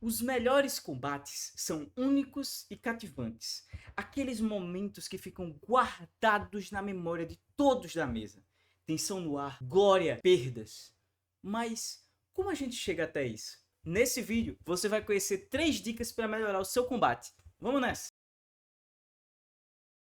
Os melhores combates são únicos e cativantes. Aqueles momentos que ficam guardados na memória de todos da mesa. Tensão no ar, glória, perdas. Mas como a gente chega até isso? Nesse vídeo você vai conhecer 3 dicas para melhorar o seu combate. Vamos nessa!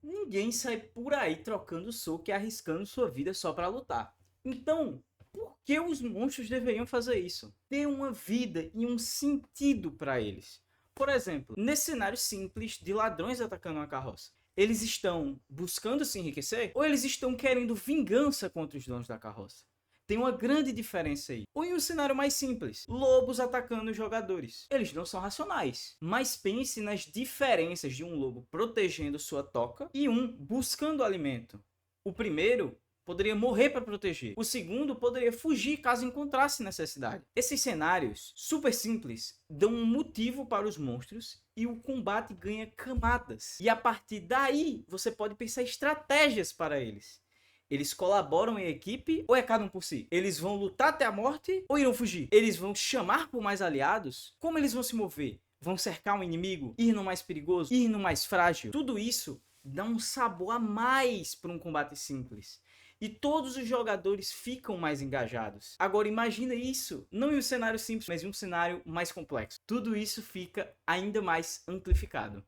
Ninguém sai por aí trocando soco e arriscando sua vida só para lutar. Então, por que os monstros deveriam fazer isso? Ter uma vida e um sentido para eles. Por exemplo, nesse cenário simples de ladrões atacando uma carroça, eles estão buscando se enriquecer ou eles estão querendo vingança contra os donos da carroça? Tem uma grande diferença aí. Ou em um cenário mais simples, lobos atacando os jogadores. Eles não são racionais, mas pense nas diferenças de um lobo protegendo sua toca e um buscando alimento. O primeiro poderia morrer para proteger. O segundo poderia fugir caso encontrasse necessidade. Esses cenários super simples dão um motivo para os monstros e o combate ganha camadas. E a partir daí você pode pensar estratégias para eles. Eles colaboram em equipe ou é cada um por si? Eles vão lutar até a morte ou irão fugir? Eles vão chamar por mais aliados? Como eles vão se mover? Vão cercar um inimigo? Ir no mais perigoso? Ir no mais frágil? Tudo isso dá um sabor a mais para um combate simples. E todos os jogadores ficam mais engajados. Agora imagina isso, não em um cenário simples, mas em um cenário mais complexo. Tudo isso fica ainda mais amplificado.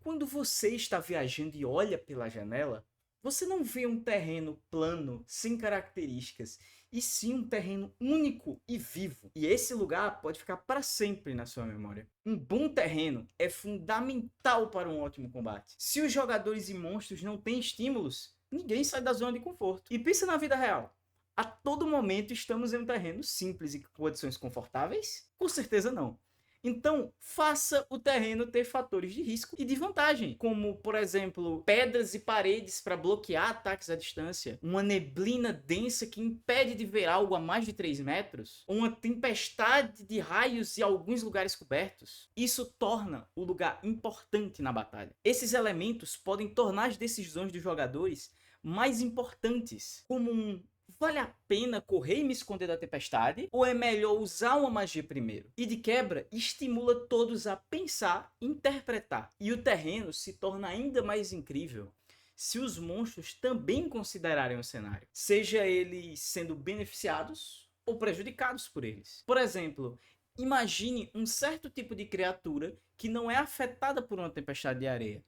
Quando você está viajando e olha pela janela, você não vê um terreno plano, sem características, e sim um terreno único e vivo. E esse lugar pode ficar para sempre na sua memória. Um bom terreno é fundamental para um ótimo combate. Se os jogadores e monstros não têm estímulos, ninguém sai da zona de conforto. E pensa na vida real. A todo momento estamos em um terreno simples e com condições confortáveis? Com certeza não. Então, faça o terreno ter fatores de risco e de vantagem, como, por exemplo, pedras e paredes para bloquear ataques à distância, uma neblina densa que impede de ver algo a mais de 3 metros, ou uma tempestade de raios e alguns lugares cobertos. Isso torna o lugar importante na batalha. Esses elementos podem tornar as decisões dos jogadores mais importantes, como vale a pena correr e me esconder da tempestade? Ou é melhor usar uma magia primeiro? E de quebra, estimula todos a pensar e interpretar. E o terreno se torna ainda mais incrível se os monstros também considerarem o cenário. Seja eles sendo beneficiados ou prejudicados por eles. Por exemplo, imagine um certo tipo de criatura que não é afetada por uma tempestade de areia.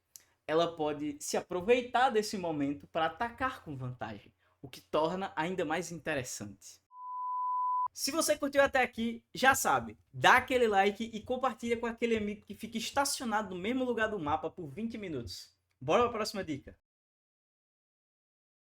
Ela pode se aproveitar desse momento para atacar com vantagem, o que torna ainda mais interessante. Se você curtiu até aqui, já sabe, dá aquele like e compartilha com aquele amigo que fica estacionado no mesmo lugar do mapa por 20 minutos. Bora para a próxima dica.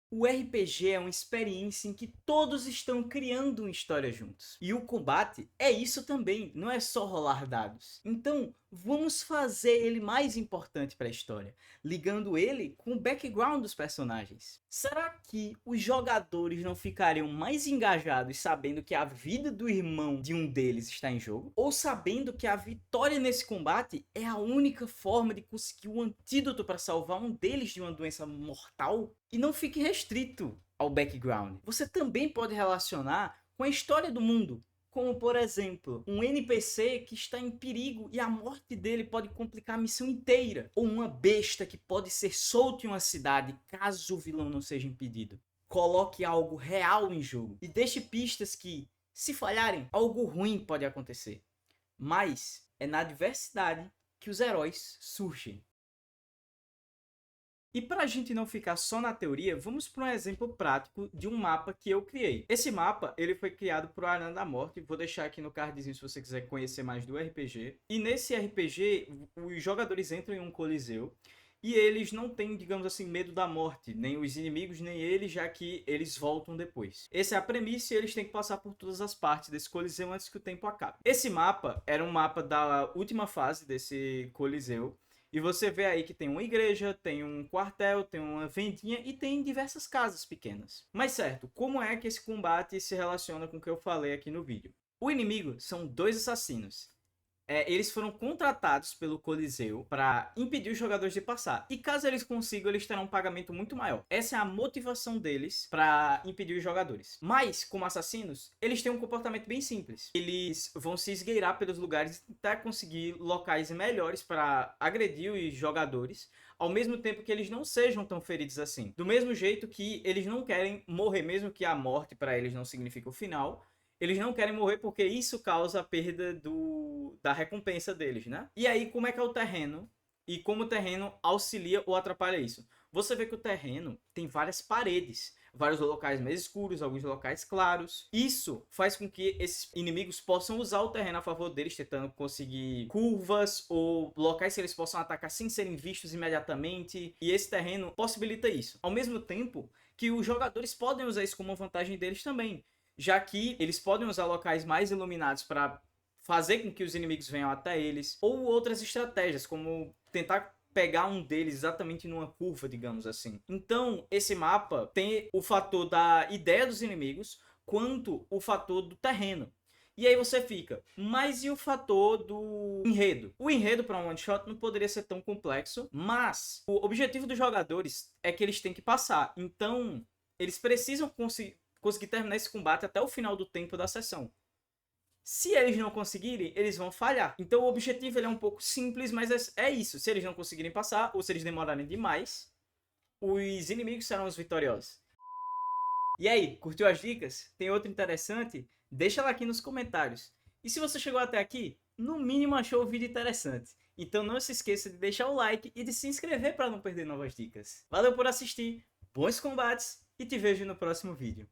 O RPG é uma experiência em que todos estão criando uma história juntos. E o combate é isso também, não é só rolar dados. Então, vamos fazer ele mais importante para a história, ligando ele com o background dos personagens. Será que os jogadores não ficariam mais engajados sabendo que a vida do irmão de um deles está em jogo? Ou sabendo que a vitória nesse combate é a única forma de conseguir o antídoto para salvar um deles de uma doença mortal? E não fique restrito ao background. Você também pode relacionar com a história do mundo, como por exemplo, um NPC que está em perigo e a morte dele pode complicar a missão inteira, ou uma besta que pode ser solta em uma cidade caso o vilão não seja impedido. Coloque algo real em jogo e deixe pistas que, se falharem, algo ruim pode acontecer. Mas é na adversidade que os heróis surgem. E para a gente não ficar só na teoria, vamos para um exemplo prático de um mapa que eu criei. Esse mapa ele foi criado por Arena da Morte, vou deixar aqui no cardzinho se você quiser conhecer mais do RPG. E nesse RPG, os jogadores entram em um coliseu e eles não têm, digamos assim, medo da morte, nem os inimigos, nem eles, já que eles voltam depois. Essa é a premissa e eles têm que passar por todas as partes desse coliseu antes que o tempo acabe. Esse mapa era um mapa da última fase desse coliseu. E você vê aí que tem uma igreja, tem um quartel, tem uma vendinha e tem diversas casas pequenas. Mas certo, como é que esse combate se relaciona com o que eu falei aqui no vídeo? O inimigo são 2 assassinos. eles foram contratados pelo Coliseu para impedir os jogadores de passar. E caso eles consigam, eles terão um pagamento muito maior. Essa é a motivação deles para impedir os jogadores. Mas, como assassinos, eles têm um comportamento bem simples. Eles vão se esgueirar pelos lugares e tentar conseguir locais melhores para agredir os jogadores, ao mesmo tempo que eles não sejam tão feridos assim. Do mesmo jeito que eles não querem morrer, mesmo que a morte para eles não signifique o final, eles não querem morrer porque isso causa a perda da recompensa deles, né? E aí, como é que é o terreno? E como o terreno auxilia ou atrapalha isso? Você vê que o terreno tem várias paredes, vários locais mais escuros, alguns locais claros. Isso faz com que esses inimigos possam usar o terreno a favor deles, tentando conseguir curvas ou locais que eles possam atacar sem serem vistos imediatamente. E esse terreno possibilita isso. Ao mesmo tempo que os jogadores podem usar isso como uma vantagem deles também, já que eles podem usar locais mais iluminados para fazer com que os inimigos venham até eles, ou outras estratégias, como tentar pegar um deles exatamente numa curva, digamos assim. Então, esse mapa tem o fator da ideia dos inimigos, quanto o fator do terreno. E aí você fica, mas e o fator do enredo? O enredo para um one shot não poderia ser tão complexo, mas o objetivo dos jogadores é que eles têm que passar. Então, eles precisam conseguir terminar esse combate até o final do tempo da sessão. Se eles não conseguirem, eles vão falhar. Então o objetivo ele é um pouco simples, mas é isso. Se eles não conseguirem passar, ou se eles demorarem demais, os inimigos serão os vitoriosos. E aí, curtiu as dicas? Tem outra interessante? Deixa ela aqui nos comentários. E se você chegou até aqui, no mínimo achou o vídeo interessante. Então não se esqueça de deixar o like e de se inscrever para não perder novas dicas. Valeu por assistir, bons combates e te vejo no próximo vídeo.